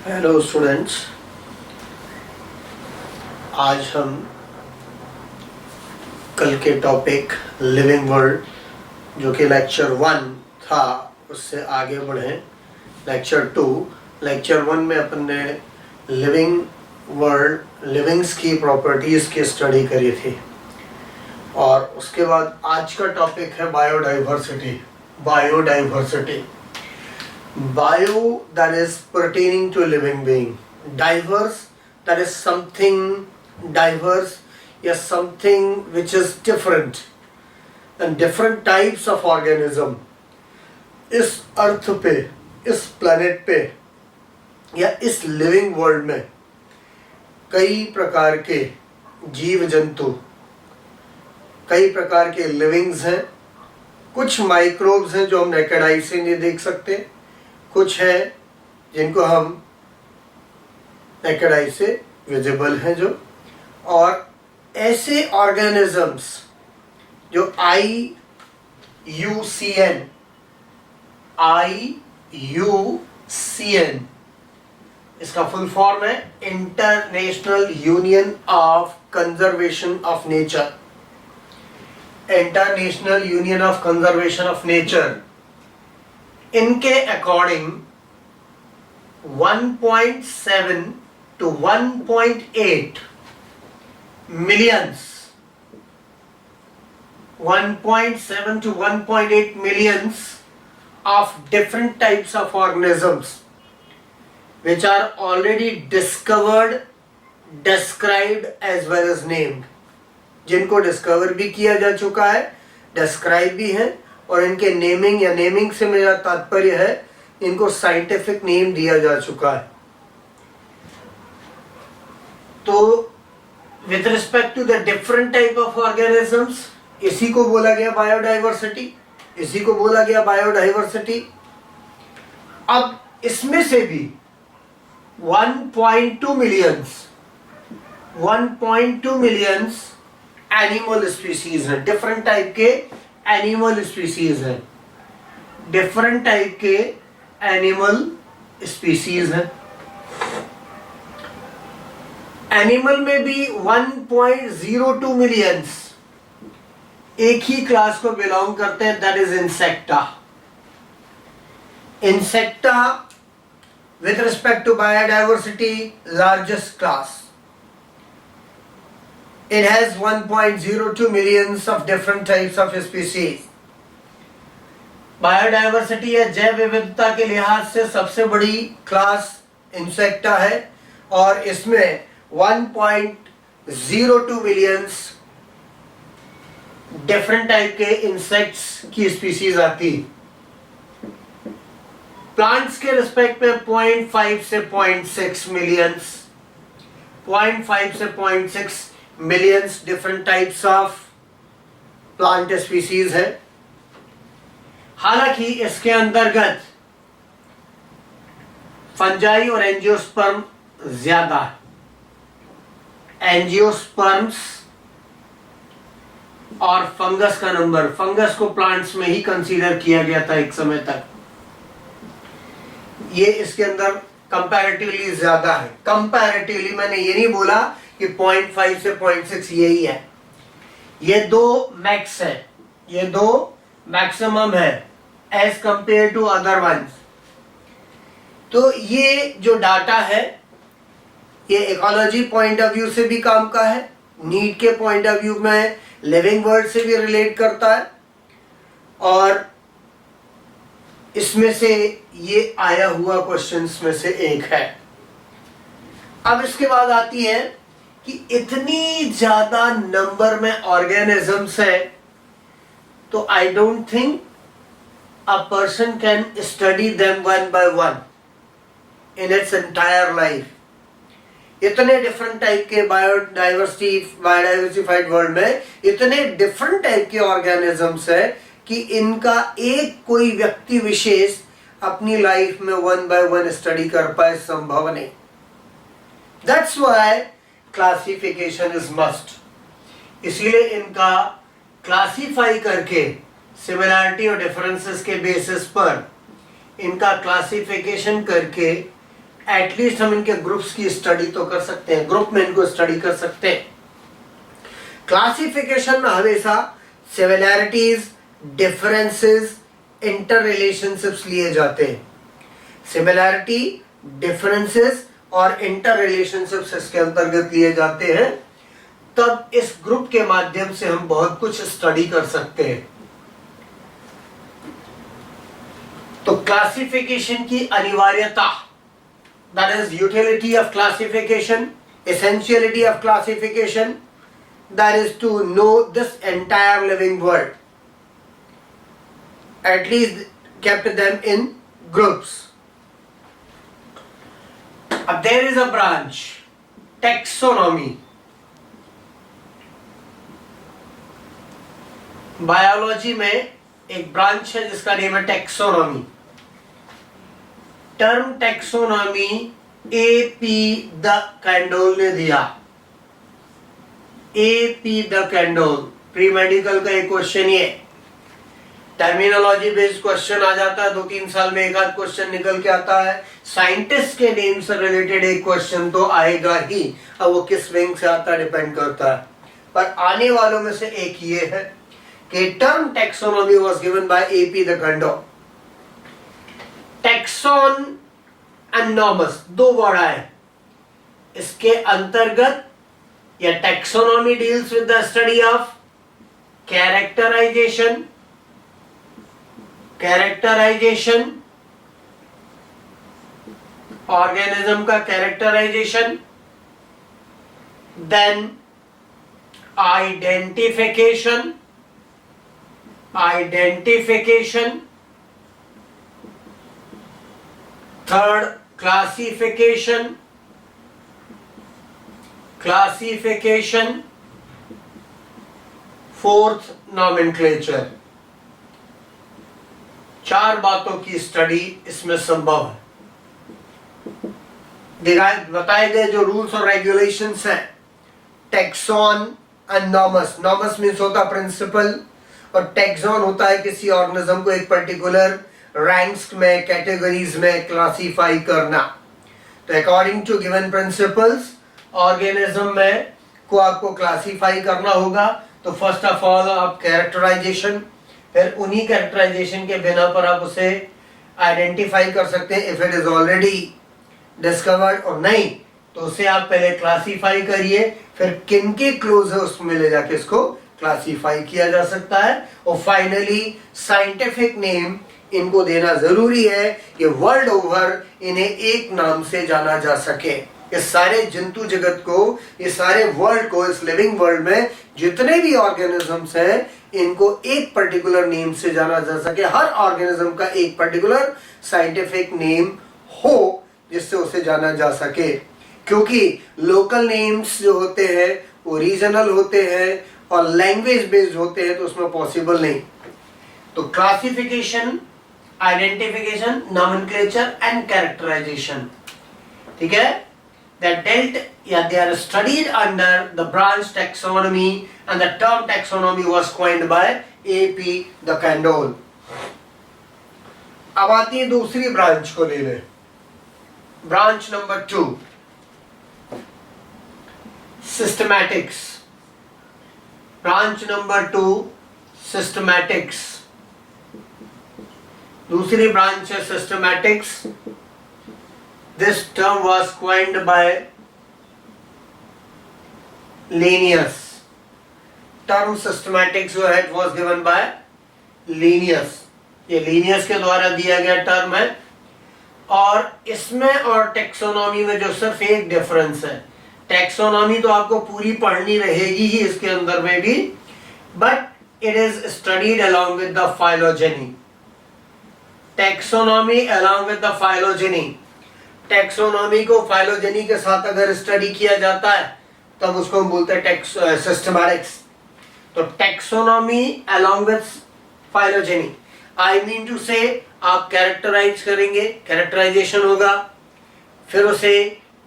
Hello students, आज हम कल के टॉपिक लिविंग वर्ल्ड जो कि लेक्चर 1 था उससे आगे बढ़ें लेक्चर 2। लेक्चर 1 में अपन ने लिविंग वर्ल्ड लिविंग्स की प्रॉपर्टीज़ की स्टडी करी थी और उसके बाद आज का टॉपिक है biodiversity. Bio, that is pertaining to a living being. Diverse, that is something diverse, yes, something which is different, and different types of organism. इस अर्थ पे, इस प्लेनेट पे या इस लिविंग वर्ल्ड में कई प्रकार के जीव जंतु, कई प्रकार के लिविंग्स हैं। कुछ माइक्रोब्स हैं जो हम नेकेड आई से नहीं देख सकते, कुछ है जिनको हम नेकेड आई से विजिबल हैं जो, और ऐसे ऑर्गेनिजम्स जो IUCN इसका फुल फॉर्म है international union of conservation of nature. International union of conservation of nature, इनके according 1.7 to 1.8 millions 1.7 to 1.8 millions of different types of organisms which are already discovered, described as well as named, जिनको discover भी किया जा चुका है, describe भी है, और इनके नेमिंग या नेमिंग से मेरा तात्पर्य है इनको साइंटिफिक नेम दिया जा चुका है। तो with respect to the different type of organisms, इसी को बोला गया बायोडाइवर्सिटी, इसी को बोला गया बायोडाइवर्सिटी। अब इसमें से भी 1.2 मिलियंस एनिमल स्पीसीज हैं, डिफरेंट टाइप के एनिमल स्पीसीज हैं, डिफरेंट टाइप के एनिमल स्पीसीज हैं। एनिमल में भी 1.02 मिलियंस एक ही क्लास को बिलोंग करते हैं, that is Insecta. Insecta with respect to biodiversity largest class. It has 1.02 millions of different types of species. Biodiversity या जैव विविधता के लिहाज से सबसे बड़ी क्लास इंसेक्टा है और इसमें 1.02 मिलियंस डिफरेंट टाइप के इंसेक्ट्स की स्पीसीज आती। प्लांट्स के रिस्पेक्ट में 0.5 से 0.6 मिलियंस, 0.5 से 0.6 millions different types of plant species है। हालांकि इसके अंतर्गत फंजाई और एंजियोस्पर्म ज्यादा है। एंजियोस्पर्म्स और फंगस का नंबर, फंगस को प्लांट्स में ही कंसीडर किया गया था एक समय तक, ये इसके अंदर कंपैरेटिवली ज्यादा है। कंपैरेटिवली मैंने ये नहीं बोला कि 0.5 से 0.6 यही है, ये दो मैक्स है, ये दो मैक्सिमम है as compare to other ones. तो ये जो डाटा है ये इकोलॉजी पॉइंट ऑफ व्यू से भी काम का है, नीड के पॉइंट ऑफ व्यू में लिविंग वर्ल्ड से भी रिलेट करता है, और इसमें से ये आया हुआ क्वेश्चंस में से एक है। अब इसके बाद आती है कि इतनी ज्यादा नंबर में ऑर्गेनिजम्स है तो I don't think a person can study them one by one in its entire life. इतने डिफरेंट टाइप के बायोडाइवर्सिफाइड वर्ल्ड में इतने डिफरेंट टाइप के ऑर्गेनिजम्स है कि इनका एक कोई व्यक्ति विशेष अपनी लाइफ में वन बाय वन स्टडी कर पाए, संभव नहीं। That's why classification is must. इसीलिए इनका क्लासिफाई करके सिमिलरिटी और डिफरेंसेस के बेसिस पर इनका क्लासिफिकेशन करके एटलीस्ट हम इनके ग्रुप्स की स्टडी तो कर सकते हैं, ग्रुप में इनको स्टडी कर सकते हैं। क्लासिफिकेशन में हमेशा सिमिलैरिटीज, डिफरेंसेस, इंटर रिलेशनशिप्स लिए जाते हैं। सिमिलैरिटी, डिफरेंसेस और इंटर रिलेशनशिप्स इसके अंतर्गत लिए जाते हैं। तब इस ग्रुप के माध्यम से हम बहुत कुछ स्टडी कर सकते हैं। तो क्लासिफिकेशन की अनिवार्यता, that is utility of classification, essentiality of classification, that is to know this entire living world, at least kept them in groups. अब there is a branch, taxonomy. Biology में एक ब्रांच है जिसका नेम है taxonomy. Term taxonomy A.P. De Candolle ने दिया। A.P. De Candolle, pre medical का एक क्वेश्चन ये, टर्मिनोलॉजी बेस्ड क्वेश्चन आ जाता है, 2-3 साल में एक आध क्वेश्चन निकल के आता है। साइंटिस्ट के नेम से रिलेटेड एक क्वेश्चन तो आएगा ही, अब वो किस विंग से आता है डिपेंड करता है, पर आने वालों में से एक ये है कि term taxonomy was given by A.P. De Candolle. Taxon and nomos, दो वर्ड आए इसके अंतर्गत। या taxonomy deals with the study of characterization, organism का characterization, then identification, third classification, fourth nomenclature. 4 बातों की स्टडी इसमें संभव है। बताए गए जो रूल्स और रेगुलेशंस हैं, taxon and nomos, nomos means होता प्रिंसिपल और टैक्सॉन होता है किसी ऑर्गेनिज्म को एक पर्टिकुलर रैंक्स में, कैटेगरीज में क्लासिफाई करना। तो according to given principles organism में को आपको क्लासिफाई करना होगा। तो फर्स्ट ऑफ ऑल आप कैरेक्टराइजेशन, फिर उन्हीं कैरेक्टराइजेशन के बिना पर आप उसे आइडेंटिफाई कर सकते हैं if it is already discovered, और नहीं तो उसे आप पहले क्लासिफाई करिए, फिर किन के क्लोज है उसमें ले जाके इसको क्लासिफाई किया जा सकता है। और फाइनली साइंटिफिक नेम इनको देना जरूरी है कि वर्ल्ड ओवर इन्हें एक नाम से जाना जा सके। इस सारे जंतु जगत को, इस सारे वर्ल्ड को, इस लिविंग वर्ल्ड में जितने भी ऑर्गेनिजम्स हैं इनको एक पर्टिकुलर नेम से जाना जा सके। हर ऑर्गेनिज्म का एक पर्टिकुलर साइंटिफिक नेम हो जिससे उसे जाना जा सके, क्योंकि लोकल नेम्स जो होते हैं वो रीजनल होते हैं और लैंग्वेज बेस्ड होते हैं, तो उसमें पॉसिबल नहीं। तो classification, identification, nomenclature and characterisation, ठीक है, that dealt, yeah, they are studied under the branch taxonomy, and the term taxonomy was coined by A.P. De Candolle. अब आती है दूसरी ब्रांच को ले ले, branch number 2, systematics. Branch number 2, systematics. दूसरी ब्रांच है systematics. This term was coined by Linnaeus. Term systematics जो है was given by Linnaeus. ये Linnaeus के द्वारा दिया गया टर्म है। और इसमें और टैक्सोनॉमी में जो सिर्फ एक डिफरेंस है, टैक्सोनॉमी तो आपको पूरी पढ़नी रहेगी ही इसके अंदर में भी, but it is studied along with the phylogeny. Taxonomy along with the phylogeny, taxonomy को फाइलोजेनी के साथ अगर स्टडी किया जाता है तब उसको हम बोलते हैं सिस्टमैटिक्स। तो taxonomy along with phylogeny, I mean to say आप कैरेक्टराइज करेंगे, कैरेक्टराइजेशन होगा, फिर उसे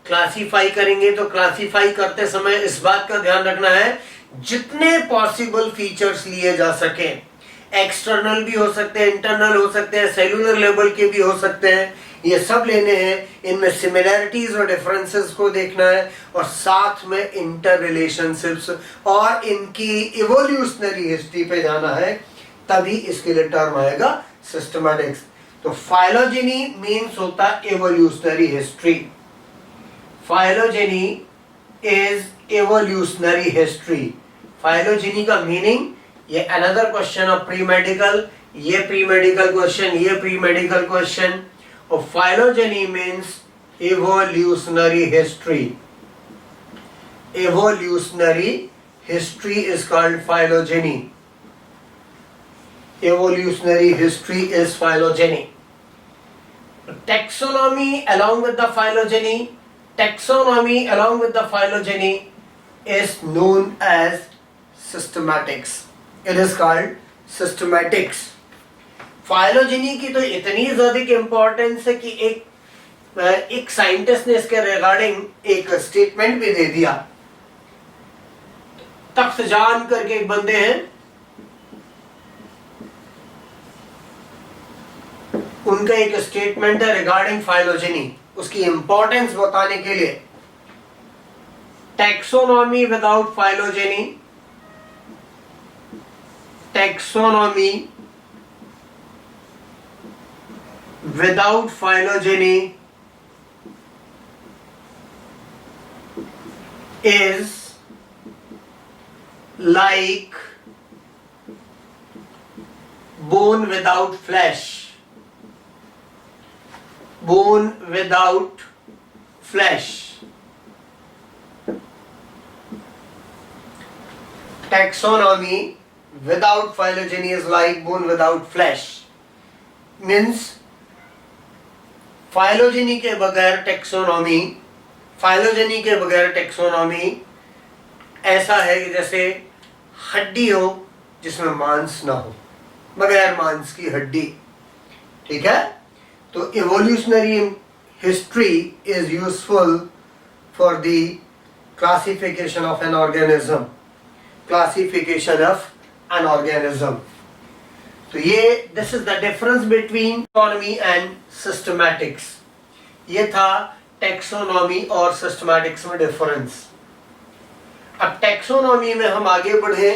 क्लासिफाई करेंगे। तो क्लासिफाई करते समय इस बात का ध्यान रखना है जितने पॉसिबल फीचर्स लिए जा सके, एक्सटर्नल भी हो सकते हैं, इंटरनल हो सकते हैं, सेलुलर लेवल के भी हो सकते हैं, ये सब लेने हैं। इनमें सिमिलैरिटीज और डिफरेंसेस को देखना है और साथ में इंटर रिलेशनशिप्स और इनकी इवोल्यूशनरी हिस्ट्री पे जाना है, तभी इसके लिए टर्म आएगा सिस्टमैटिक्स। तो फाइलोजेनी मीन्स होता है evolutionary history. Phylogeny is evolutionary history. Phylogeny का मीनिंग, ये another question of pre medical, ये प्री मेडिकल क्वेश्चन, ये प्री मेडिकल क्वेश्चन। और phylogeny means evolutionary history. Evolutionary history is called phylogeny. Evolutionary history is phylogeny. Taxonomy along with the phylogeny, taxonomy along with the phylogeny is known as systematics. It is called systematics. Phylogeny की तो इतनी ज़्यादा importance है कि एक scientist ने इसके regarding एक स्टेटमेंट भी दे दिया। तख्तजान करके एक बंदे हैं, उनका एक स्टेटमेंट है रिगार्डिंग फाइलोजेनी, उसकी इंपॉर्टेंस बताने के लिए। Taxonomy without phylogeny, taxonomy without phylogeny is like bone without flash. Bone without flesh. Taxonomy without phylogeny is like bone without flesh. Means phylogeny के बगैर taxonomy, phylogeny के बगैर taxonomy ऐसा है कि जैसे हड्डी हो जिसमें मांस ना हो, बगैर मांस की हड्डी। ठीक है, तो evolutionary history is useful for the classification of an organism. Classification of an organism. तो ये this is the difference between taxonomy and systematics. ये था taxonomy और systematics में difference. अब taxonomy में हम आगे बढ़े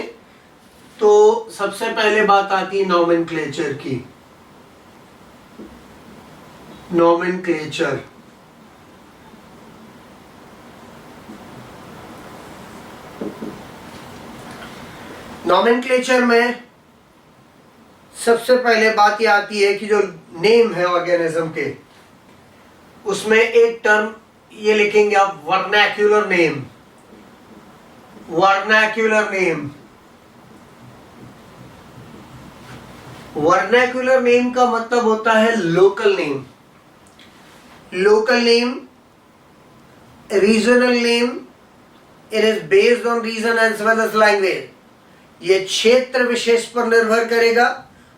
तो सबसे पहले बात आती है nomenclature की। nomenclature. nomenclature में सबसे पहले बात ये आती है कि जो नेम है ऑर्गेनिज्म के, उसमें एक टर्म ये लिखेंगे आप, vernacular name. Vernacular name, vernacular name का मतलब होता है local name. Local name, regional name, it is based on region as well as language. ये क्षेत्र विशेष पर निर्भर करेगा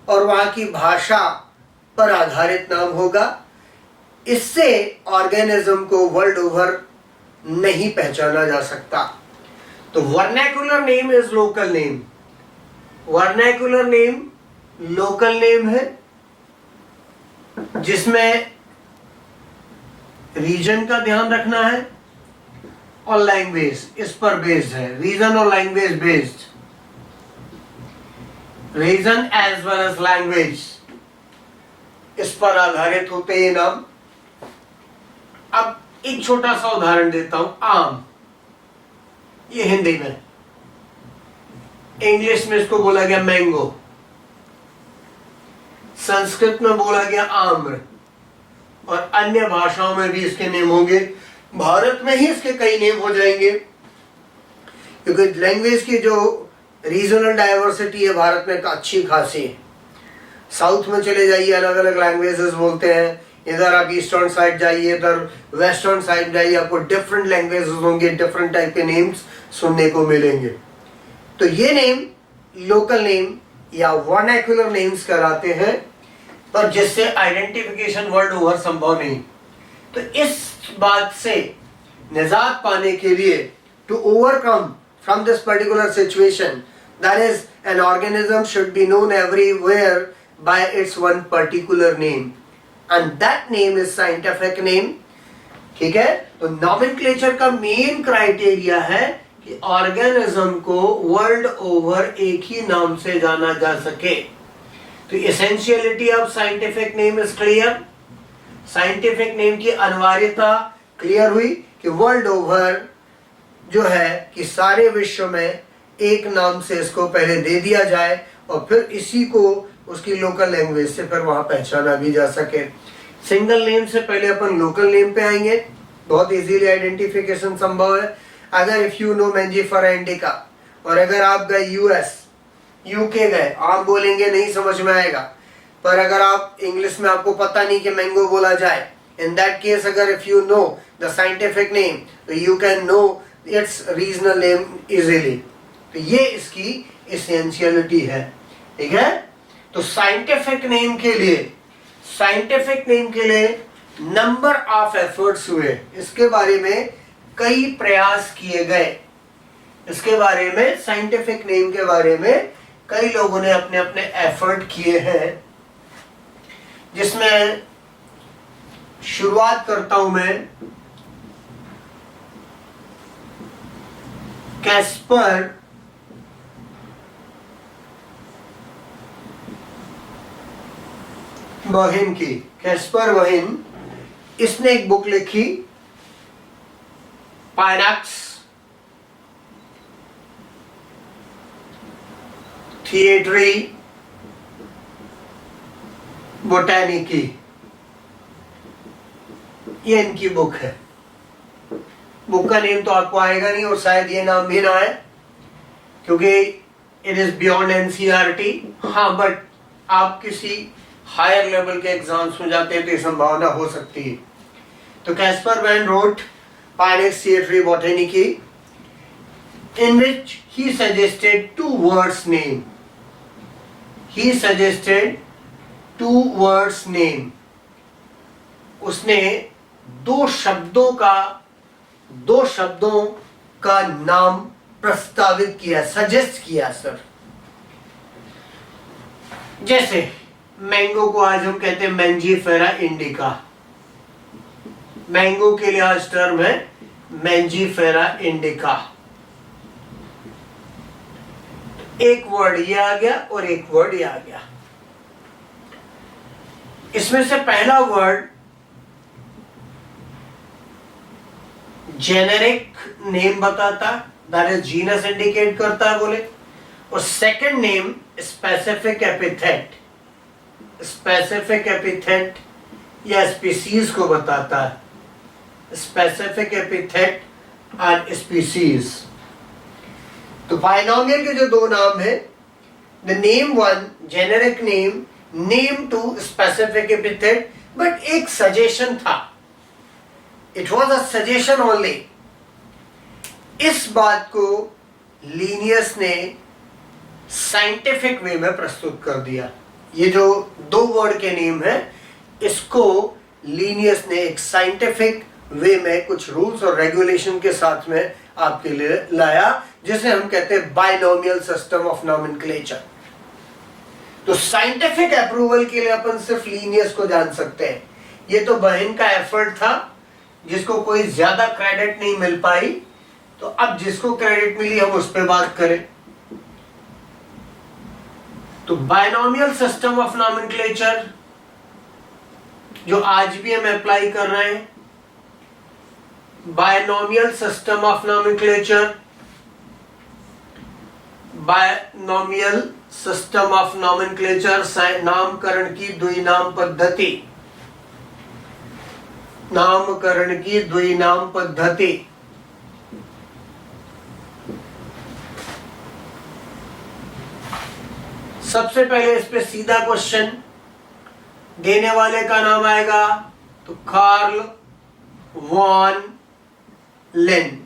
और वहां की भाषा पर आधारित नाम होगा। इससे ऑर्गेनिज्म को वर्ल्ड ओवर नहीं पहचाना जा सकता। तो vernacular name is local name. Vernacular name local name है जिसमें रीजन का ध्यान रखना है और लैंग्वेज इस पर बेस्ड है। रीजन और language based, region as well as language, इस पर आधारित होते हैं नाम। अब एक छोटा सा उदाहरण देता हूं। आम, ये हिंदी में, इंग्लिश में इसको बोला गया मैंगो, संस्कृत में बोला गया आम्र, और अन्य भाषाओं में भी इसके नेम होंगे। भारत में ही इसके कई नेम हो जाएंगे क्योंकि लैंग्वेज की जो रीजनल डाइवर्सिटी है भारत में अच्छी खासी है। साउथ में चले जाइए, अलग अलग लैंग्वेजेस बोलते हैं। इधर आप ईस्टर्न साइड जाइए, इधर वेस्टर्न साइड जाइए, आपको डिफरेंट लैंग्वेजेस होंगे, डिफरेंट टाइप के नेम्स सुनने को मिलेंगे। तो ये नेम लोकल नेम या वर्नैक्युलर नेम्स कहलाते हैं, पर जिससे आइडेंटिफिकेशन वर्ल्ड ओवर संभव नहीं। तो इस बात से निजात पाने के लिए, to overcome from this particular situation, That is, an organism should be known everywhere by its one particular name, and that name is scientific name. ठीक है, तो नॉमेनक्लेचर का मेन क्राइटेरिया है कि ऑर्गेनिज्म को वर्ल्ड ओवर एक ही नाम से जाना जा सके. तो essentiality of scientific name is clear. Scientific name की अनिवार्यता क्लियर हुई कि वर्ल्ड ओवर जो है कि सारे विश्व में एक नाम से इसको पहले दे दिया जाए और फिर इसी को उसकी लोकल लैंग्वेज से फिर वहां पहचाना भी जा सके. सिंगल नेम से पहले अपन लोकल नेम पे आएंगे. बहुत इजीली आइडेंटिफिकेशन संभव है. अगर if you no Mangifera indica और अगर आप गए यूएस यूके गए, आप बोलेंगे नहीं समझ में आएगा. पर अगर आप इंग्लिश में आपको पता नहीं कि मैंगो बोला जाए, इन दैट केस अगर if you know the scientific name तो you can know its regional name easily. तो ये इसकी एसेंशियलिटी है. ठीक है, तो साइंटिफिक नेम के लिए नंबर ऑफ एफर्ट्स हुए. इसके बारे में कई प्रयास किए गए. इसके बारे में साइंटिफिक नेम के बारे में कई लोगों ने अपने अपने एफर्ट किए हैं, जिसमें शुरुआत करता हूं मैं कैस्पर वहिन की. कैस्पर वहिन, इसने एक बुक लिखी पाइनैक्स थिएटरी बोटैनिकी. ये इनकी बुक है. बुक का नेम तो आपको आएगा नहीं और शायद ये नाम भी ना आए क्योंकि इट इज बियॉन्ड एनसीईआरटी. हाँ, बट आप किसी हायर लेवल के एग्जाम्स में जाते हैं तो ये संभावना हो सकती है. तो Caspar Bauhin wrote Pinax Theatri Botanici in which he suggested two words name. He suggested two words name. उसने दो शब्दों का नाम प्रस्तावित किया, सजेस्ट किया. सर, जैसे मैंगो को आज हम कहते हैं मैंजीफेरा इंडिका. मैंगो के लिए आज टर्म है मैंजीफेरा इंडिका. एक वर्ड ये आ गया और एक वर्ड ये आ गया. इसमें से पहला वर्ड जेनेरिक नेम बताता, दैट इज जीनस इंडिकेट करता है बोले, और second name specific epithet. Specific epithet या स्पीसीज को बताता है. Specific epithet and species. तो बाइनोमियल के जो दो नाम है, the name one generic name, name two specific epithet. But एक सजेशन था, it was a suggestion only. इस बात को लीनियस ने साइंटिफिक वे में प्रस्तुत कर दिया. ये जो दो वर्ड के नेम है, इसको लीनियस ने एक साइंटिफिक वे में कुछ रूल्स और रेगुलेशन के साथ में आपके लिए लाया, जिसे हम कहते हैं बाइनोमियल सिस्टम ऑफ नॉमेनक्लेचर. तो साइंटिफिक अप्रूवल के लिए अपन सिर्फ लीनियस को जान सकते हैं. ये तो बहन का एफर्ट था जिसको कोई ज्यादा क्रेडिट नहीं मिल पाई. तो अब जिसको क्रेडिट मिली हम उस पर बात करें. तो बाइनोमियल सिस्टम ऑफ नॉमेनक्लेचर जो आज भी हम अप्लाई कर रहे हैं, binomial system of nomenclature, binomial system of nomenclature, नामकरण की द्विनाम पद्धति. नामकरण की द्विनाम पद्धति. सबसे पहले इस पे सीधा क्वेश्चन, देने वाले का नाम आएगा तो Carl von Linné.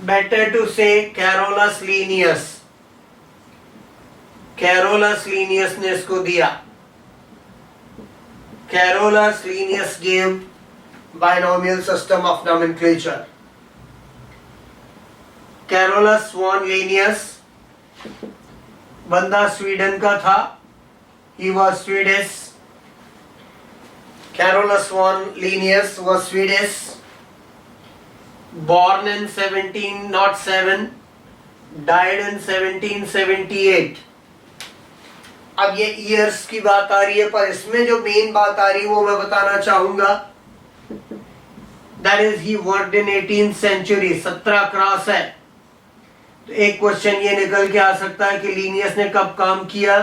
Better to say Carolus Linnaeus. Carolus Linnaeus ने इसको दिया. Carolus Linnaeus gave binomial system of nomenclature. Carolus von Linnaeus बंदा स्वीडन का था, he was Swedish. Carolus von Linnaeus was Swedish, born in 1707, died in 1778. अब ये years की बात आ रही है, पर इसमें जो मेन बात आ रही है वो मैं बताना चाहूंगा, that is he worked in 18th century. 17 cross है, तो एक क्वेश्चन ये निकल के आ सकता है कि लीनियस ने कब काम किया,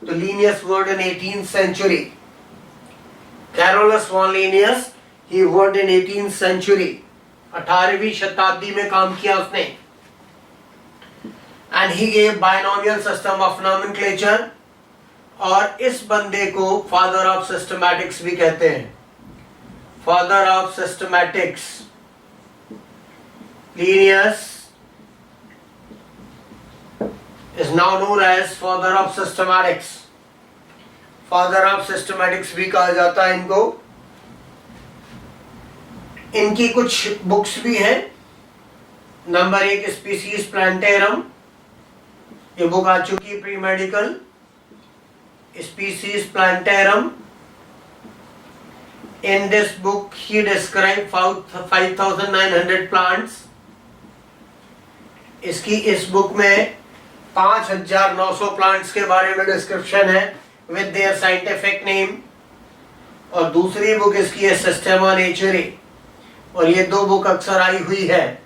तो Linnaeus worked in 18th century. Carolus von Linnaeus, he worked in 18th century. 18वीं शताब्दी में काम किया उसने. And he gave binomial system of nomenclature, और इस बंदे को फादर ऑफ सिस्टमैटिक्स भी कहते हैं. Father of systematics Linnaeus is now known as father of systematics. Father of systematics भी कहा जाता है इनको. इनकी कुछ बुक्स भी हैं. नंबर 1 स्पीसीज प्लांटेरम, ये बुक आ चुकी pre medical. Species plantarum, in this book he described 5900 plants. इसकी इस बुक में 5900 प्लांट्स के बारे में डिस्क्रिप्शन है विद देयर साइंटिफिक नेम. और दूसरी बुक इसकी है सिस्टेमा नेचुरी, और ये दो बुक अक्सर आई हुई है,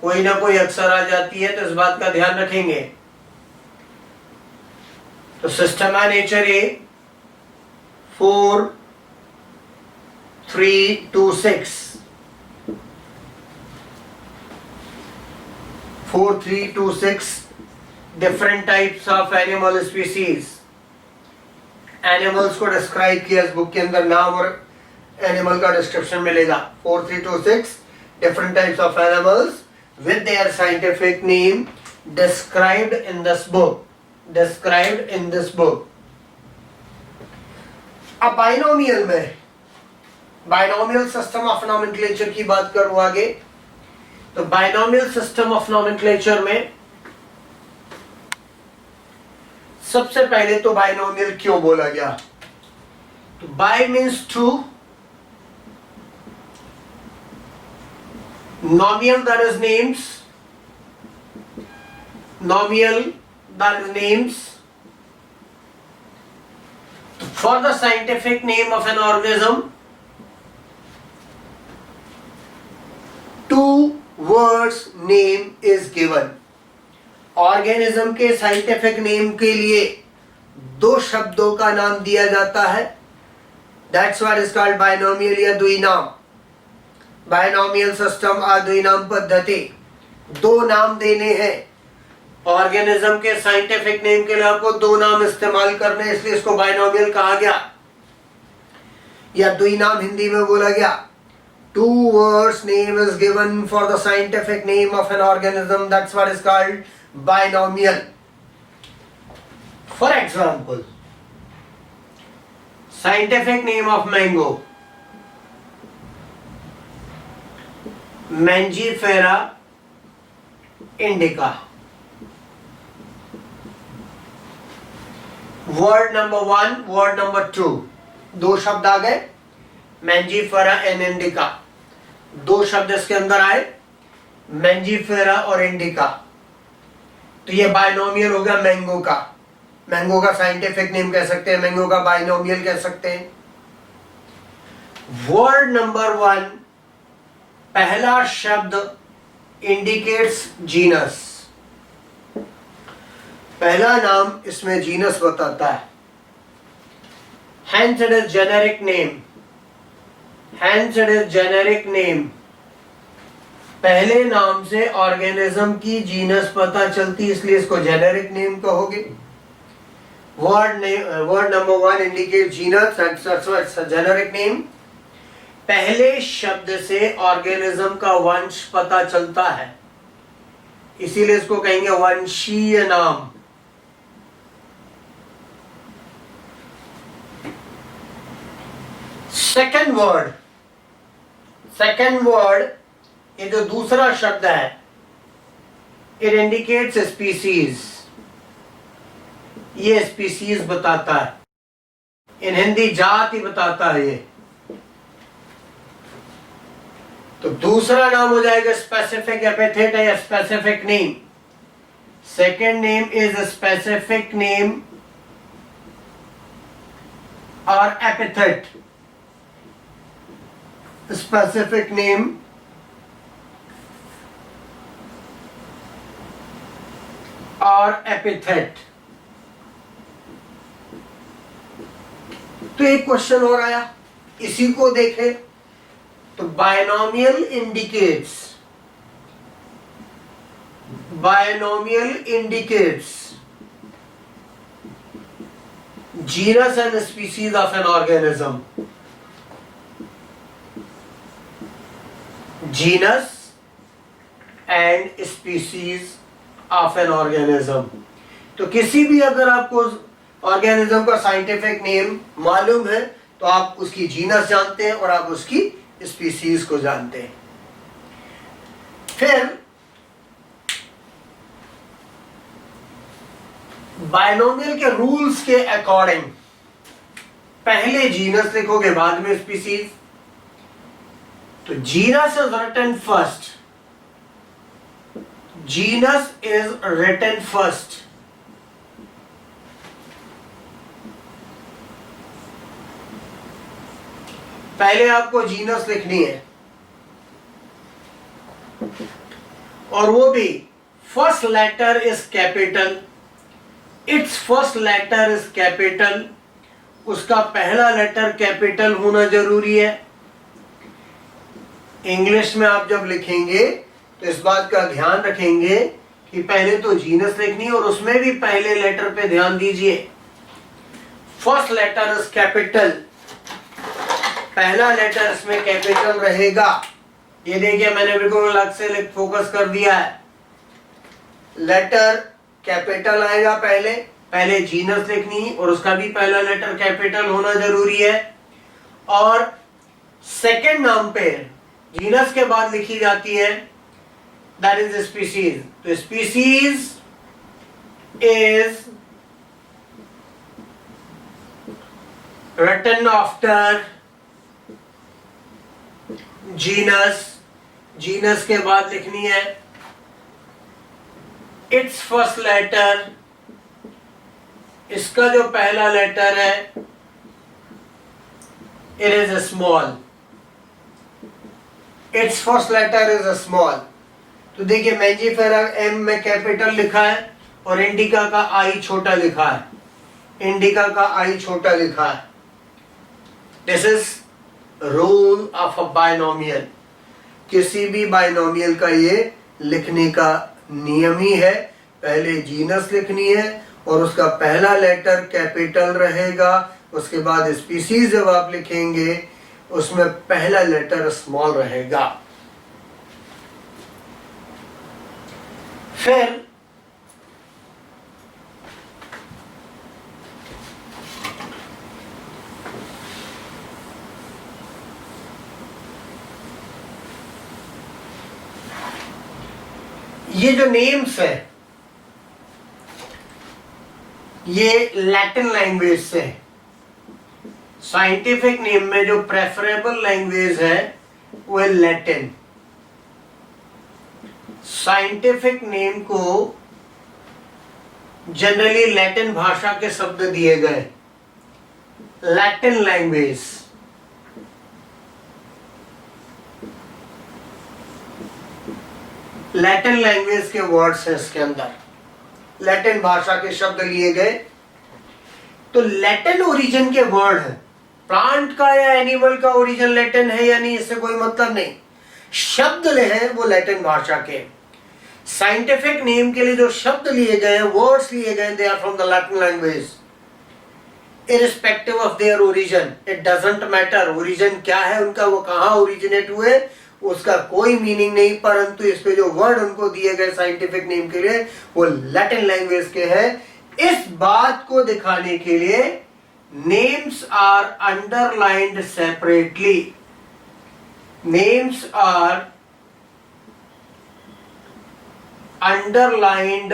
कोई ना कोई अक्सर आ जाती है, तो इस बात का ध्यान रखेंगे. तो सिस्टेमा नेचुरी 4326 different types of animal species. Animals को डिस्क्राइब किया इस बुक के अंदर, नाम और एनिमल का डिस्क्रिप्शन मिलेगा. 4326 different types of animals with their scientific name described in this book. Described in this book. अब बाइनोमियल में, बाइनोमियल सिस्टम ऑफ नॉमेनक्लेचर की बात करूं आगे. तो बाइनोमियल सिस्टम ऑफ नॉमेनक्लेचर में सबसे पहले तो बाइनोमियल क्यों बोला गया, तो bi means two, nomial that is names, nomial that is names. For the scientific name of an organism, two words name is given. Organism के साइंटिफिक नेम के लिए 2 शब्दों का नाम दिया जाता है. That's what is called binomial या द्विनाम. बाइनोमियल सिस्टम और द्विनाम पद्धति, 2 नाम देने हैं. ऑर्गेनिज्म के साइंटिफिक नेम के लिए आपको 2 नाम इस्तेमाल करने, इसलिए इसको बाइनोमियल कहा गया या द्विनाम हिंदी में बोला गया. 2 words name is given for the scientific name of an organism. That's what is called binomial. For example, scientific name of mango, Mangifera indica. Word number 1, word number 2, 2 शब्द आ गए. मैंजीफेरा एंड इंडिका, 2 शब्द इसके अंदर आए, Mangifera और indica. तो ये binomial हो गया मैंगो का. मैंगो का साइंटिफिक नेम कह सकते हैं, मैंगो का बाइनोमियल कह सकते हैं. वर्ड नंबर 1, पहला शब्द इंडिकेट्स जीनस. पहला नाम इसमें जीनस बताता है. Hence it is generic name. Hence it is generic name. पहले नाम से ऑर्गेनिज्म की जीनस पता चलती, इसलिए इसको जेनेरिक नेम कहोगे. Word number 1 indicate genus, that's a generic name. पहले शब्द से ऑर्गेनिज्म का वंश पता चलता है, इसीलिए इसको कहेंगे वंशीय नाम. सेकेंड वर्ड, ये जो दूसरा शब्द है, इट इंडिकेट्स स्पीसीज. ये स्पीसीज बताता है, इन हिंदी जाति बताता है ये। तो दूसरा नाम हो जाएगा स्पेसिफिक एपिथेट या specific name. Second name is specific name और एपिथेट। स्पेसिफिक नेम और एपिथेट। तो एक क्वेश्चन और आया, इसी को देखें तो binomial indicates genus and species of an organism. Genus and species of an organism. तो किसी भी अगर आपको ऑर्गेनिज्म का साइंटिफिक नेम मालूम है तो आप उसकी जीनस जानते हैं और आप उसकी स्पीसीज को जानते हैं। फिर बायनोमियल के रूल्स के अकॉर्डिंग पहले जीनस लिखोगे बाद में स्पीसीज। तो genus is written first, genus is written first. पहले आपको जीनस लिखनी है और वो भी first letter is capital, it's first letter is capital, उसका पहला लेटर कैपिटल होना जरूरी है। इंग्लिश में आप जब लिखेंगे तो इस बात का ध्यान रखेंगे कि पहले तो जीनस लिखनी है और उसमें भी पहले लेटर पे ध्यान दीजिए। फर्स्ट लेटर इज कैपिटल, पहला लेटर इसमें कैपिटल रहेगा। ये देखिए मैंने बिल्कुल अलग से फोकस कर दिया है। लेटर कैपिटल आएगा पहले जीनस लिखनी है और उसका भी पहला लेटर कैपिटल होना जरूरी है। और सेकंड नाम पे जीनस के बाद लिखी जाती है दैट इज स्पीसीज। तो species is written after genus, genus के बाद लिखनी है इट्स फर्स्ट लेटर, इसका जो पहला लेटर है it is small, it's first letter is small. तो देखिए मैंजीफेरा एम में कैपिटल लिखा है और इंडिका का आई छोटा लिखा है, इंडिका का आई छोटा लिखा है। This is rule of a binomial. किसी भी बायनोमियल का ये लिखने का नियम ही है, पहले जीनस लिखनी है और उसका पहला लेटर कैपिटल रहेगा, उसके बाद स्पीसीज जब आप लिखेंगे उसमें पहला लेटर स्मॉल रहेगा। फिर ये जो नेम्स है ये लैटिन लैंग्वेज से है। साइंटिफिक नेम में जो प्रेफरेबल लैंग्वेज है वो है लैटिन। साइंटिफिक नेम को जनरली लैटिन भाषा के शब्द दिए गए, लैटिन लैंग्वेज। लैटिन लैंग्वेज के वर्ड्स हैं इसके अंदर, लैटिन भाषा के शब्द लिए गए। तो लैटिन ओरिजिन के वर्ड है, प्लांट का या एनिमल का ओरिजिन लैटिन है या नहीं इससे कोई मतलब नहीं, शब्द हैं वो लैटिन भाषा के। साइंटिफिक नेम के लिए जो शब्द लिए गए, वर्ड्स लिए गए, they are from the Latin language irrespective of their origin. It doesn't matter origin क्या है उनका, वो कहाँ ओरिजिनेट हुए, उसका कोई मीनिंग नहीं, परंतु इस पे जो वर्ड उनको दिए गए साइंटिफिक नेम के लिए वो लैटिन लैंग्वेज के हैं। इस बात को दिखाने के लिए names are underlined separately, names are underlined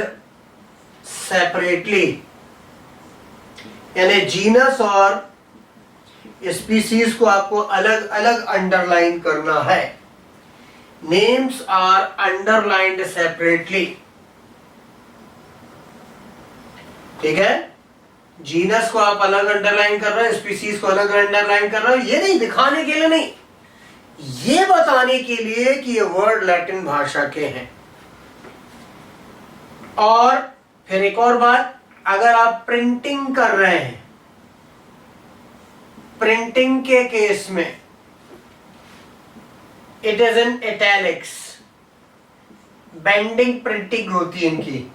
separately. यानी जीनस और स्पीसीज को आपको अलग अलग अंडरलाइन करना है। नेम्स आर अंडरलाइंड सेपरेटली, ठीक है। जीनस को आप अलग अंडरलाइन कर रहे हो, स्पीसीज को अलग अंडरलाइन कर रहे हो, ये नहीं दिखाने के लिए नहीं, ये बताने के लिए कि ये वर्ड लैटिन भाषा के हैं। और फिर एक और बात, अगर आप प्रिंटिंग कर रहे हैं, प्रिंटिंग के केस में it is in italics, bending printing होती है इनकी।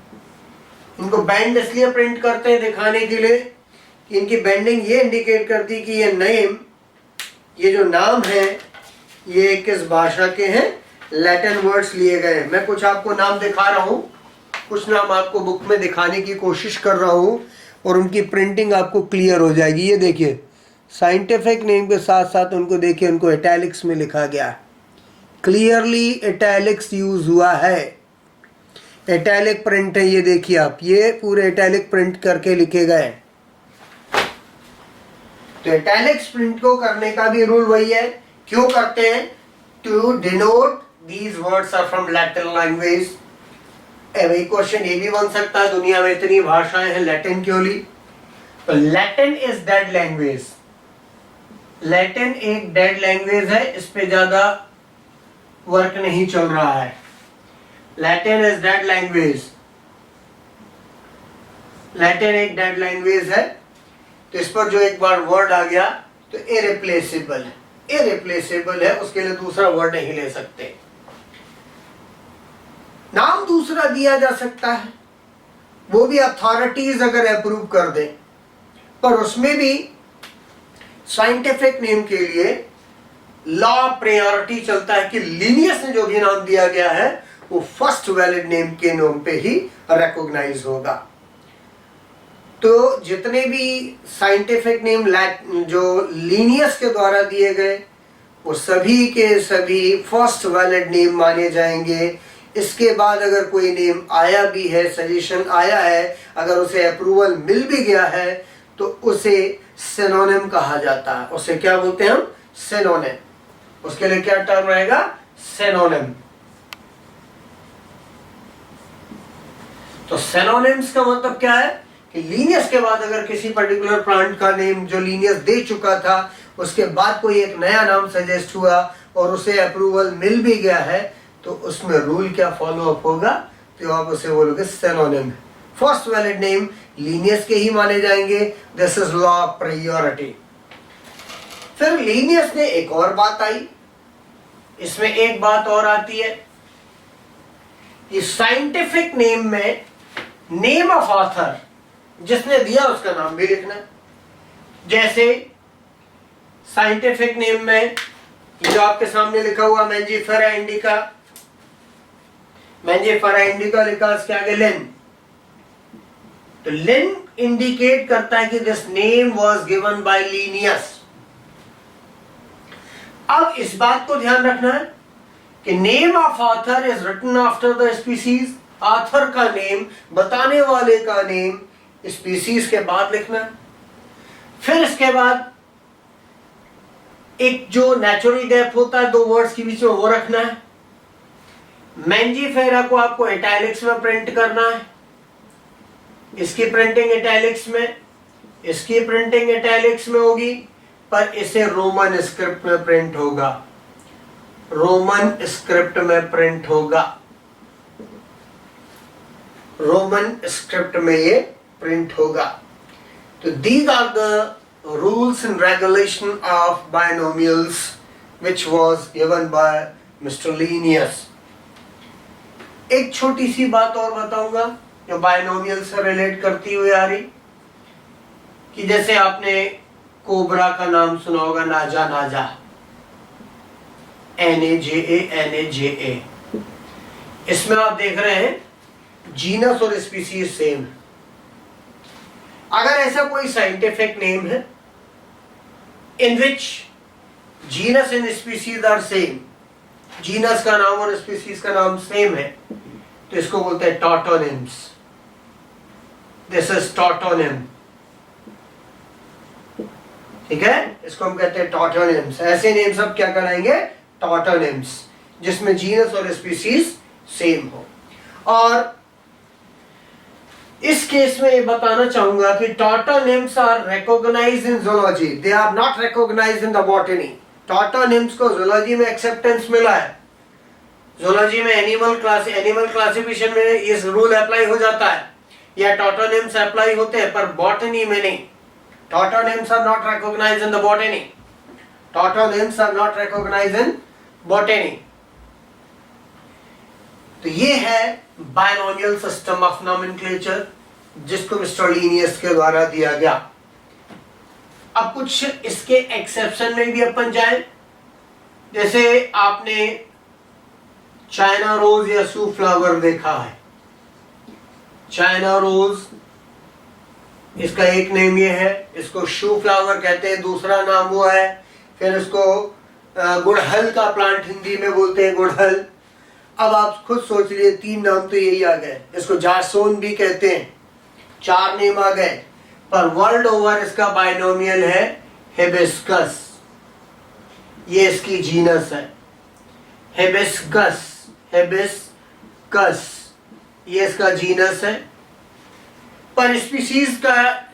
इनको बेंड इसलिए प्रिंट करते हैं दिखाने के लिए कि इनकी बेंडिंग ये इंडिकेट करती है कि ये नेम, ये जो नाम है, ये किस भाषा के हैं, लैटिन वर्ड्स लिए गए हैं। मैं कुछ आपको नाम दिखा रहा हूं, कुछ नाम आपको बुक में दिखाने की कोशिश कर रहा हूं और उनकी प्रिंटिंग आपको क्लियर हो जाएगी। ये देखिए, साइंटिफिक नेम के साथ साथ उनको देखिए, उनको इटैलिक्स में लिखा गया है, क्लियरली इटैलिक्स यूज हुआ है, इटैलिक प्रिंट है। ये देखिए आप, ये पूरे इटैलिक प्रिंट करके लिखे गए। तो इटैलिक्स प्रिंट को करने का भी रूल वही है। क्यों करते हैं? To denote these words are from Latin language. वही क्वेश्चन ये भी बन सकता है, दुनिया में इतनी भाषाएं हैं, लैटिन क्यों ली? तो Latin is dead language, Latin एक डेड लैंग्वेज है, इस पे ज्यादा वर्क नहीं चल रहा है। Latin is dead language, Latin एक डेड लैंग्वेज है। तो इस पर जो एक बार वर्ड आ गया तो इरिप्लेसेबल है, इरिप्लेसेबल है, उसके लिए दूसरा वर्ड नहीं ले सकते। नाम दूसरा दिया जा सकता है, वो भी अथॉरिटीज अगर अप्रूव कर दें, पर उसमें भी साइंटिफिक नेम के लिए लॉ प्रायोरिटी चलता है कि लीनियस ने जो भी नाम दिया गया है वो फर्स्ट वैलिड नेम के नाम पे ही रिकॉग्नाइज होगा। तो जितने भी साइंटिफिक नेम जो लीनियस के द्वारा दिए गए वो सभी के सभी फर्स्ट वैलिड नेम माने जाएंगे। इसके बाद अगर कोई नेम आया भी है, सजेशन आया है, अगर उसे अप्रूवल मिल भी गया है तो उसे सिनोनिम कहा जाता है। उसे क्या बोलते हैं हम? सिनोनिम। उसके लिए क्या टर्म रहेगा? सिनोनिम। तो सिनोनिम्स का मतलब क्या है कि लीनियस के बाद अगर किसी पर्टिकुलर प्लांट का नेम जो लीनियस दे चुका था, उसके बाद कोई एक नया नाम सजेस्ट हुआ और उसे अप्रूवल मिल भी गया है, तो उसमें रूल क्या फॉलो अप होगा? तो आप उसे बोलोगे synonym. First valid name Linnaeus के ही माने जाएंगे। This is law of priority. फिर लीनियस ने एक और बात आई, इसमें एक बात और आती है कि साइंटिफिक नेम में नेम ऑफ ऑथर, जिसने दिया उसका नाम भी लिखना है। जैसे साइंटिफिक नेम में जो आपके सामने लिखा हुआ मैंजीफेरा इंडिका, मैंजीफेरा इंडिका लिखा, इसके आगे लिन। तो लिन इंडिकेट करता है कि this name was given by Linnaeus. अब इस बात को ध्यान रखना है कि name of author is written after the species. Author का नेम, बताने वाले का नेम, स्पीसीज के बाद लिखना है। फिर इसके बाद एक जो नेचुरल गैप होता है दो वर्ड्स के बीच में, वो रखना है। मैंजीफेरा को आपको इटैलिक्स में प्रिंट करना है, इसकी प्रिंटिंग इटैलिक्स में, इसकी प्रिंटिंग इटैलिक्स में होगी, पर इसे रोमन स्क्रिप्ट में प्रिंट होगा, रोमन स्क्रिप्ट में प्रिंट होगा, रोमन स्क्रिप्ट में ये प्रिंट होगा। तो these are the rules and regulation of binomials which was given by Mr. Linnaeus। एक छोटी सी बात और बताऊंगा जो बायनोमियल से रिलेट करती हुई आ रही, कि जैसे आपने कोबरा का नाम सुना होगा, नाजा नाजा, NAJA। इसमें आप देख रहे हैं जीनस और स्पीसीज सेम। अगर ऐसा कोई साइंटिफिक नेम है in which genus and species are same, genus का नाम और स्पीसीज का नाम सेम है, तो इसको बोलते हैं टॉटोनिम्स। This is टॉटोनिम। ठीक है, इसको हम कहते हैं टॉटोनिम्स। ऐसे नेम सब क्या कहलाएंगे? टॉटोनिम्स, जिसमें जीनस और स्पीसीज सेम हो। और इस केस में ये बताना चाहूंगा कि tautonyms are recognized in zoology, they are not recognized in the botany. Tautonyms को जूलॉजी में एक्सेप्टेंस मिला है, जूलॉजी में एनिमल क्लासिफिकेशन में इस रूल अप्लाई हो जाता है, या टॉटोनिम्स अप्लाई होते हैं, पर बॉटनी में नहीं। Tautonyms are not recognized in the botany, tautonyms are not recognized in botany. तो ये है बायनोमियल सिस्टम ऑफ नॉमेनक्लेचर, जिसको मिस्टर लीनियस के द्वारा दिया गया। अब कुछ इसके एक्सेप्शन में भी अपन जाए, जैसे आपने चाइना रोज या सू फ्लावर देखा है। चाइना रोज, इसका एक नेम ये है, इसको शू फ्लावर कहते हैं, दूसरा नाम वो है। फिर इसको गुड़हल का प्लांट हिंदी में बोलते हैं, गुड़हल। अब आप खुद सोच लिए, 3 नाम तो यही आ गए। इसको जासोन भी कहते हैं, 4 नेम आ गए। पर वर्ल्ड ओवर इसका बाइनोमियल है हिबिस्कस, ये इसकी जीनस है। हिबिस्कस, हिबिस्कस ये इसका जीनस है। पर स्पीसीज का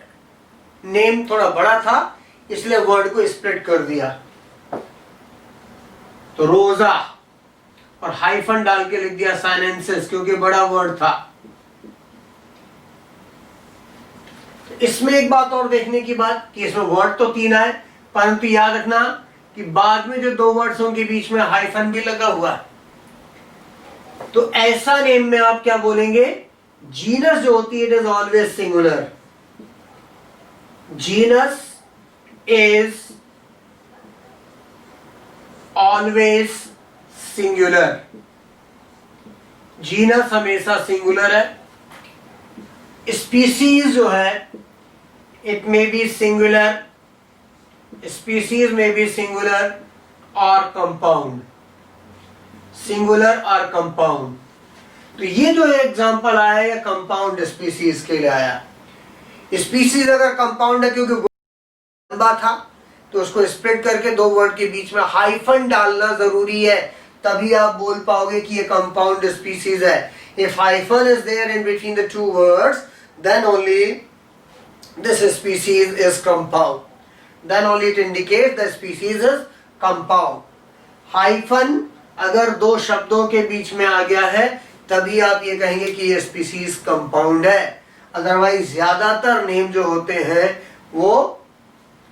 नेम थोड़ा बड़ा था, इसलिए वर्ड को स्प्लिट कर दिया। तो रोजा और हाइफन डाल के लिख दिया साइनेंसिस, क्योंकि बड़ा वर्ड था। इसमें एक बात और देखने की बात कि इसमें वर्ड तो 3 आए, परंतु याद रखना कि बाद में जो 2 वर्ड्स होंगे बीच में हाइफन भी लगा हुआ है। तो ऐसा नेम में आप क्या बोलेंगे? जीनस जो होती है, it is always singular. Genus is always singular, genus हमेशा सिंगुलर है। स्पीसीज जो है, it may be singular, species में बी सिंगुलर और कंपाउंड, सिंगुलर और कंपाउंड। तो ये जो एग्जांपल आया है, कंपाउंड स्पीसीज के लिए आया। स्पीसीज अगर कंपाउंड है, क्योंकि लंबा था, तो उसको स्प्लिट करके 2 वर्ड के बीच में हाइफन डालना जरूरी है, तभी आप बोल पाओगे कि ये कंपाउंड स्पीसीज है। If hyphen is there in between the 2 words, then only this species is compound, then only it indicates the species is compound. Hyphen अगर 2 शब्दों के बीच में आ गया है, तभी आप ये कहेंगे कि ये स्पीसीज कंपाउंड है। अदरवाइज ज्यादातर नेम जो होते हैं वो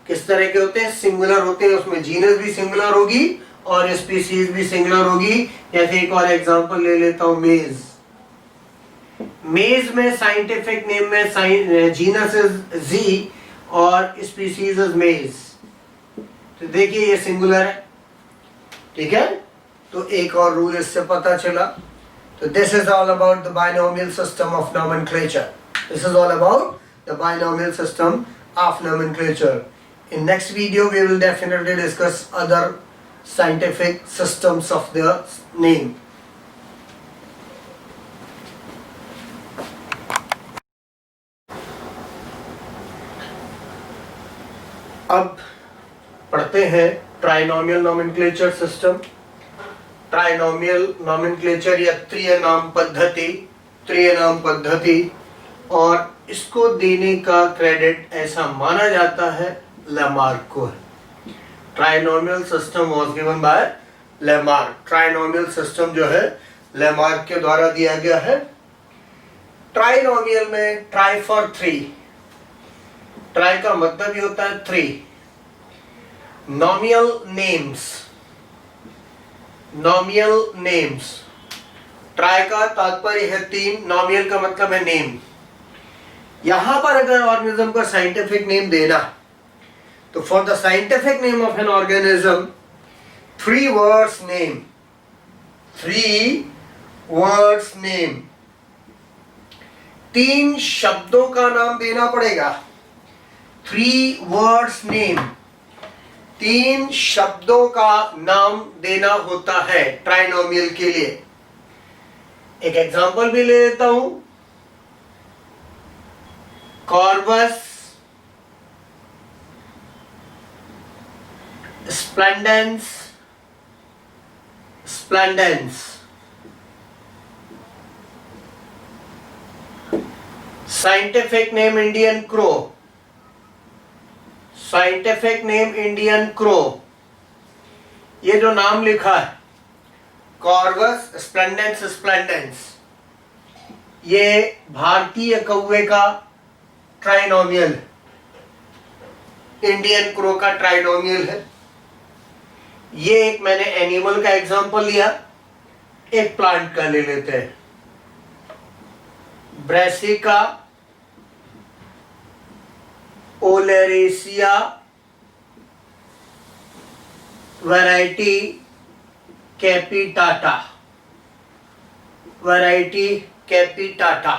किस तरह के होते हैं? सिंगुलर होते हैं, उसमें जीनस भी सिंगुलर होगी और स्पीसीज भी सिंगुलर होगी। जैसे एक और एग्जांपल ले लेता हूं, मेज। मेज में साइंटिफिक नेम में जीनस इज जी और स्पीसीज इज मेज। तो देखिए ये सिंगुलर है, ठीक है। तो एक और रूल इससे पता चला। तो this is all about the binomial system of nomenclature. This is all about the binomial system of nomenclature. In next video we will definitely discuss other scientific systems of the name. अब पढ़ते हैं trinomial nomenclature system. Trinomial nomenclature या त्रिय नाम पद्धति, और इसको देने का क्रेडिट ऐसा माना जाता है लेमार्क को है। Trinomial system was given bye Lamarck. Trinomial system जो है लेमार्क के द्वारा दिया गया है। ट्राइनोमियल में ट्राई फॉर 3, ट्राई का मतलब ही होता है 3। नॉमियल नेम्स, ट्राई का तात्पर्य है 3, नॉमियल का मतलब है नेम। यहां पर अगर ऑर्गेनिज्म का साइंटिफिक नेम देना, तो for the scientific name of an organism 3 words name, 3 words name, 3 शब्दों का नाम देना पड़ेगा। 3 words name, 3 शब्दों का नाम देना होता है ट्राइनोमियल के लिए। एक एग्जांपल भी ले लेता हूं, Corvus, splendens, splendens. Scientific name Indian crow, scientific name Indian crow. ये जो नाम लिखा है कॉर्वस स्प्लेंडेंस स्प्लेंडेंस, ये भारतीय कौवे का ट्राइनोमियल, इंडियन क्रो का ट्राइनोमियल है। ये एक मैंने एनिमल का एग्जांपल लिया, एक प्लांट का ले लेते हैं। Brassica oleracea variety capitata, variety capitata.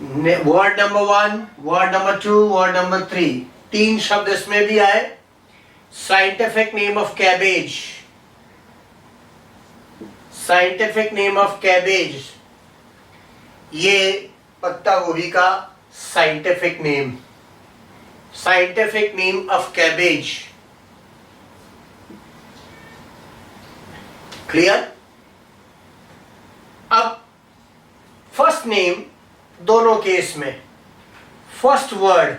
Word number 1, word number 2, word number 3, 3 शब्द इसमें भी आए। Scientific name of cabbage, scientific name of cabbage, ये पत्ता गोभी का scientific name, scientific name of cabbage. Clear? अब फर्स्ट नेम दोनों केस में फर्स्ट वर्ड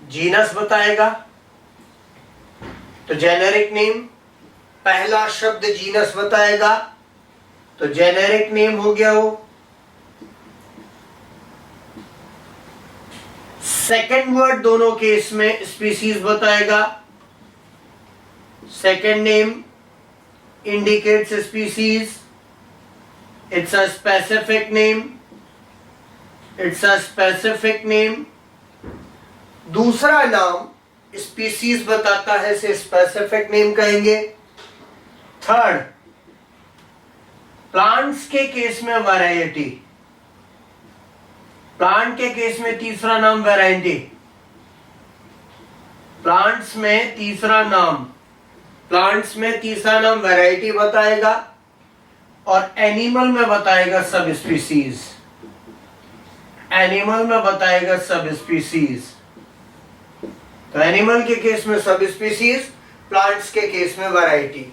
जीनस बताएगा, तो जेनेरिक नेम, पहला शब्द जीनस बताएगा तो जेनेरिक नेम हो गया वो। सेकंड वर्ड दोनों केस में स्पीसीज बताएगा, second name indicates species, it's a specific name, it's a specific name। दूसरा नाम स्पीसीज बताता है, से स्पेसिफिक नेम कहेंगे। थर्ड, प्लांट्स के केस में वैरायटी, प्लांट के केस में तीसरा नाम वैरायटी, प्लांट्स में तीसरा नाम, प्लांट्स में तीसरा नाम वैरायटी बताएगा, और एनिमल में बताएगा सब स्पीसीज, एनिमल में बताएगा सब स्पीसीज। तो एनिमल के केस में सब स्पीसीज, प्लांट्स के केस में वैरायटी।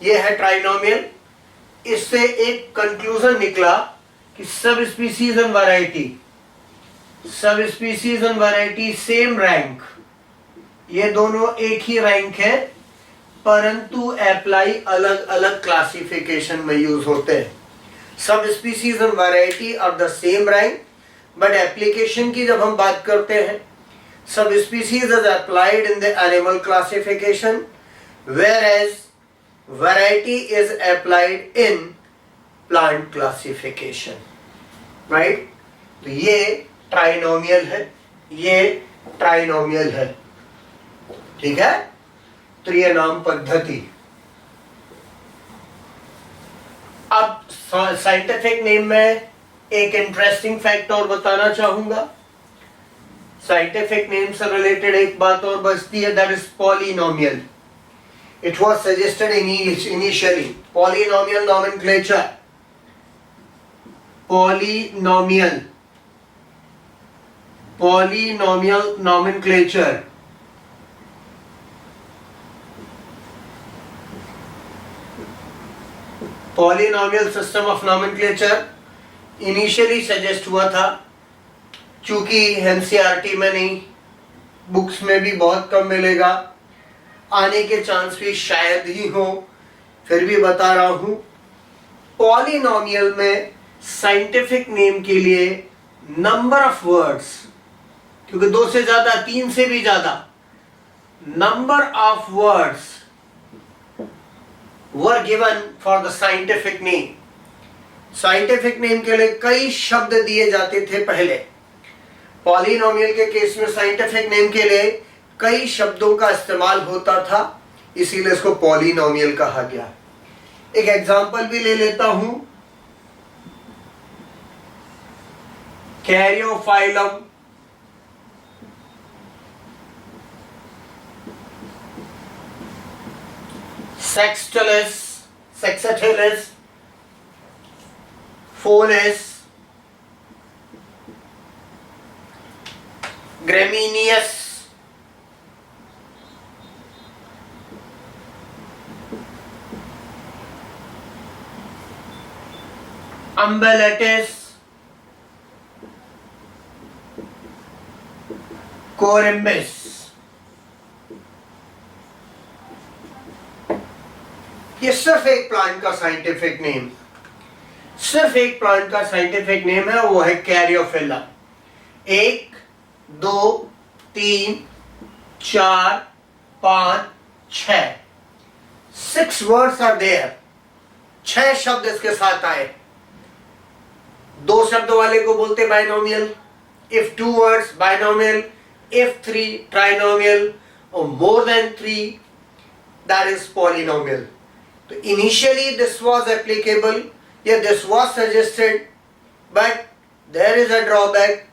ये है ट्राइनोमियल। इससे एक कंक्लूजन निकला कि sub species and variety, sub species and variety same rank, ये दोनों एक ही रैंक है, परंतु अप्लाई अलग अलग क्लासिफिकेशन में यूज होते हैं। Subspecies and variety are the same rank, but application की जब हम बात करते हैं, subspecies is applied in the animal classification, whereas variety is applied in plant classification, right? तो ये ट्राइनोमियल है, ये ट्राइनोमियल है, ठीक है। त्रिय नाम पद्धति। अब साइंटिफिक नेम में एक इंटरेस्टिंग फैक्ट और बताना चाहूंगा। साइंटिफिक नेम से रिलेटेड एक बात और बचती है, that is polynomial. It was suggested initially polynomial nomenclature, polynomial, polynomial nomenclature. Polynomial system of nomenclature initially suggest हुआ था, चूंकि एनसीईआरटी में नहीं, बुक्स में भी बहुत कम मिलेगा, आने के चांस भी शायद ही हो, फिर भी बता रहा हूं। पॉलिनोमियल में साइंटिफिक नेम के लिए नंबर ऑफ वर्ड्स, क्योंकि 2 से ज्यादा, 3 से भी ज्यादा, number of words were given for the scientific name। Scientific name के लिए कई शब्द दिए जाते थे पहले। पॉलिनोमियल के केस में साइंटिफिक नेम के लिए कई शब्दों का इस्तेमाल होता था, इसीलिए इसको पॉलिनोमियल कहा गया। एक एग्जांपल भी ले लेता हूं, कैरियोफाइलम, सेक्सटिलिस, सेक्सटिलिस, फोलिस, ग्रेमिनियस, अम्बेलेटिस, कोरिम्बिस। ये सिर्फ एक प्लांट का साइंटिफिक नेम, सिर्फ एक प्लांट का साइंटिफिक नेम है, वो है कैरियोफिला। 1 2 3 4 5 6 6 वर्ड्स आर देयर। 6 शब्द इसके साथ आए। 2 शब्द वाले को बोलते binomial, if 2 words binomial, if 3 trinomial, or more than 3 that is polynomial. So initially this was applicable, yeah, this was suggested, but there is a drawback,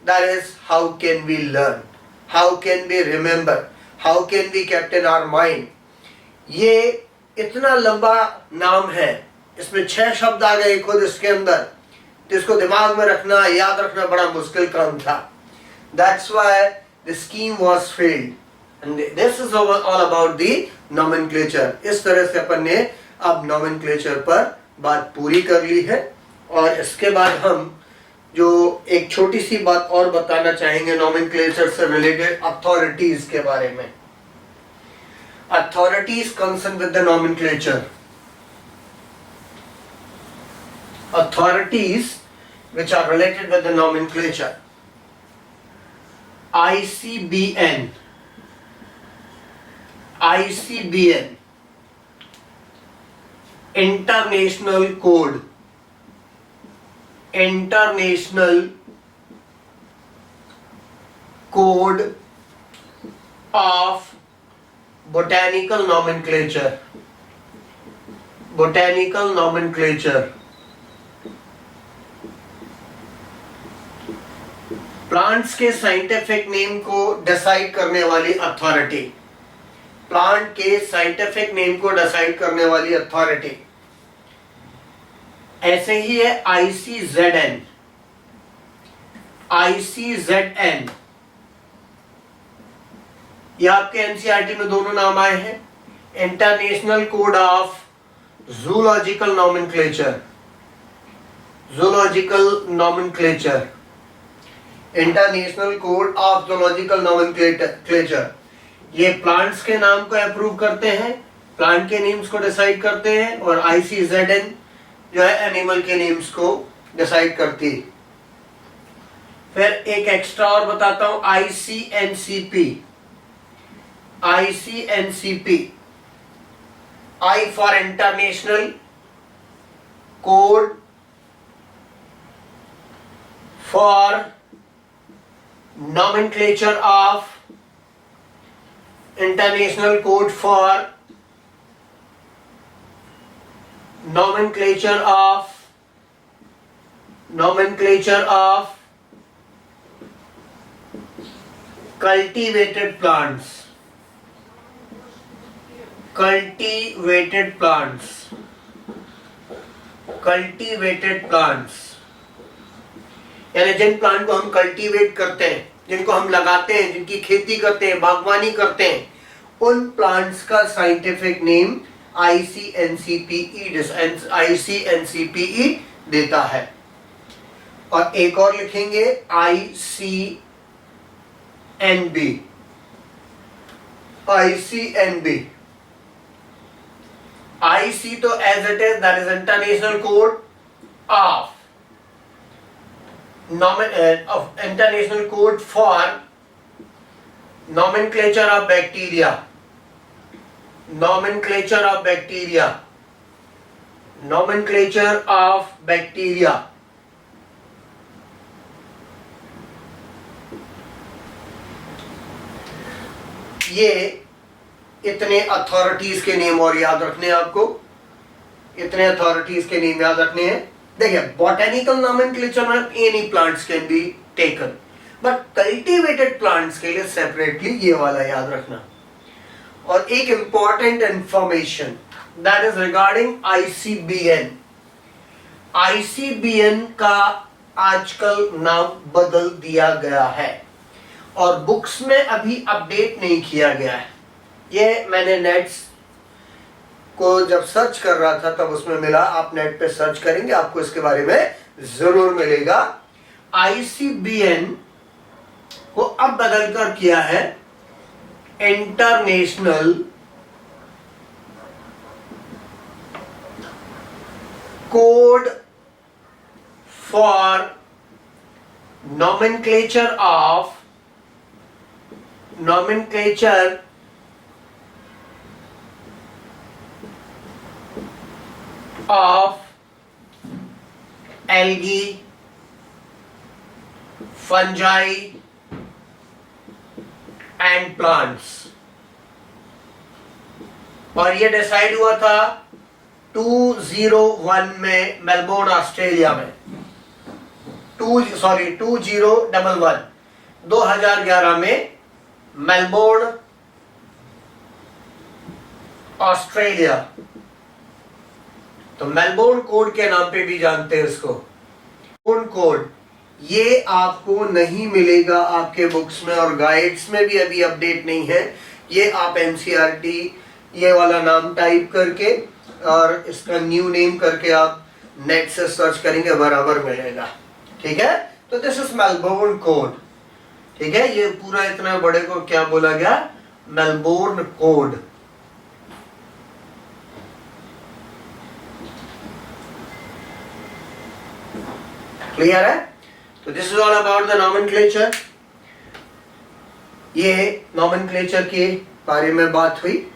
that is how can we learn, how can we remember, how can we kept in our mind. ये इतना लंबा नाम है, इसमें 6 शब्द आ गए खुद इसके अंदर, तो इसको दिमाग में रखना, याद रखना बड़ा मुश्किल काम था. That's why the scheme was failed. And this is all about the nomenclature. इस तरह से अपन ने अब nomenclature पर बात पूरी कर ली है, और इसके बाद हम जो एक छोटी सी बात और बताना चाहेंगे nomenclature से related authorities के बारे में. Authorities concerned with the nomenclature. Authorities which are related with the nomenclature. ICBN, ICBN, International Code, International Code of Botanical Nomenclature, Botanical Nomenclature. Plants के साइंटिफिक नेम को डिसाइड करने वाली अथॉरिटी, प्लांट के scientific name को decide करने वाली authority. ऐसे ही है ICZN, ICZN. ये आपके एनसीईआरटी में दोनों नाम आए हैं. International code of zoological nomenclature, zoological nomenclature, international code of zoological nomenclature. ये प्लांट्स के नाम को अप्रूव करते हैं, प्लांट के नेम्स को डिसाइड करते हैं, और ICZN जो है एनिमल के नेम्स को डिसाइड करती है. फिर एक एक्स्ट्रा और बताता हूं, ICNCP, ICNCP, I for international code for nomenclature of, international code for nomenclature of, nomenclature of cultivated plants, cultivated plants, cultivated plants. यानी जिन प्लांट को हम कल्टीवेट करते हैं, जिनको हम लगाते हैं, जिनकी खेती करते हैं, बागवानी करते हैं, उन प्लांट्स का साइंटिफिक नेम ICNCPE देता है. और एक और लिखेंगे ICNB, ICNB. IC तो as it is, that is international code of, international code for nomenclature of bacteria, nomenclature of bacteria, nomenclature of bacteria. ये इतने अथॉरिटीज के नेम और याद रखने हैं आपको, इतने अथॉरिटीज के नेम याद रखने हैं. देखिए, बॉटेनिकल नॉमेनक्लेचर में any plants can be taken, but cultivated plants के लिए सेपरेटली ये वाला याद रखना. और एक important information that is regarding ICBN. ICBN का आजकल नाम बदल दिया गया है और बुक्स में अभी अपडेट नहीं किया गया है. ये मैंने नेट्स को जब सर्च कर रहा था तब उसमें मिला, आप नेट पे सर्च करेंगे आपको इसके बारे में जरूर मिलेगा। ICBN को अब बदलकर किया है international code for nomenclature of algae, fungi and plants। और ये डिसाइड हुआ था 201 में मेलबोर्न ऑस्ट्रेलिया में, 2011 में मेलबोर्न ऑस्ट्रेलिया। तो मेलबोर्न कोड के नाम पे भी जानते हैं इसको। मेलबोर्न कोड ये आपको नहीं मिलेगा आपके बुक्स में और गाइड्स में भी अभी अपडेट नहीं है। ये आप NCERT ये वाला नाम टाइप करके और इसका न्यू नेम करके आप नेट से सर्च करेंगे, बराबर मिलेगा। ठीक है, तो दिस इज मेलबोर्न कोड। ठीक है, ये पूरा इतना बड़े को क्या बोला गया, मेलबोर्न कोड। क्लियर है? तो this is all about the nomenclature. ये नॉमेनक्लेचर के बारे में बात हुई।